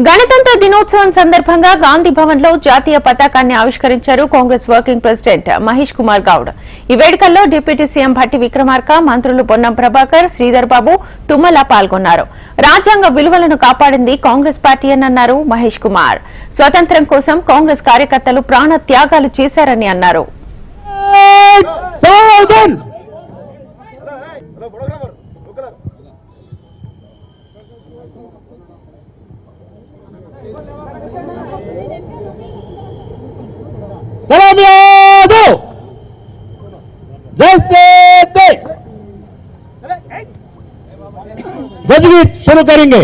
గణతంత్ర దినోత్సవం సందర్భంగా గాంధీ భవన్ లో జాతీయ పతాకాన్ని ఆవిష్కరించారు కాంగ్రెస్ వర్కింగ్ ప్రెసిడెంట్ మహేష్ కుమార్ గౌడ్. ఈ వేడుకల్లో డిప్యూటీ సీఎం భట్టి విక్రమార్క, మంత్రులు పొన్నం ప్రభాకర్, శ్రీధర్ బాబు, తుమ్మల పాల్గొన్నారు. రాజ్యాంగ విలువలను కాపాడింది కాంగ్రెస్ పార్టీ అన్నారు మహేష్ కుమార్. స్వాతంత్ర్యం కోసం కాంగ్రెస్ కార్యకర్తలు ప్రాణ త్యాగాలు చేశారని అన్నారు. सलाम यादव जैसे गजगीत शुरू करेंगे.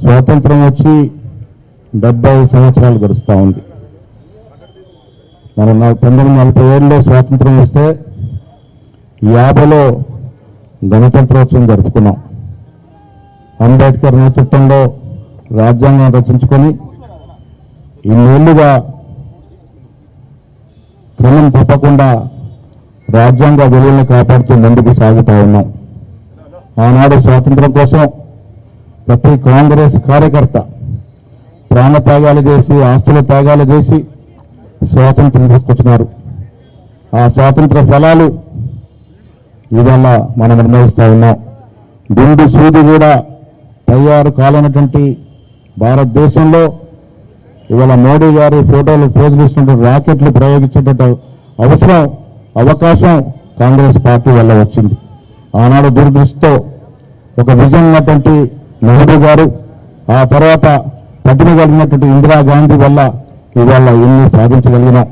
స్వాతంత్రం వచ్చి 70 సంవత్సరాలు గడుస్తూ ఉంది. మనం 1947లో స్వాతంత్రం వస్తే 50లో గణతంత్రోత్సవం జరుపుకున్నాం. అంబేద్కర్ నేతృత్వంలో రాజ్యాంగం రచించుకొని ఇన్నేళ్లుగా క్రమం తప్పకుండా రాజ్యాంగ విలువలను కాపాడుతూ ముందుకు సాగుతూ ఉన్నాం. ఆనాడు స్వాతంత్రం కోసం ప్రతి కాంగ్రెస్ కార్యకర్త ప్రాణ త్యాగాలు చేసి, ఆస్తుల త్యాగాలు చేసి స్వాతంత్రం తీసుకొచ్చినారు. ఆ స్వాతంత్ర ఫలాలు ఇవాళ మనం అనుభవిస్తూ ఉన్నాం. గుండు సూది కూడా తయారు కాలనటువంటి భారతదేశంలో ఇవాళ మోడీ గారి ఫోటోలు పోజులు ఇస్తున్న రాకెట్లు ప్రయోగించేట అవకాశం కాంగ్రెస్ పార్టీ వల్ల వచ్చింది. ఆనాడు దురదృష్టితో ఒక విజన్ ఉన్నటువంటి నెహ్రూ గారు, ఆ తర్వాత పట్టిన కలిగినటువంటి ఇందిరాగాంధీ వల్ల ఇవాళ ఎన్ని సాధించగలిగినాం.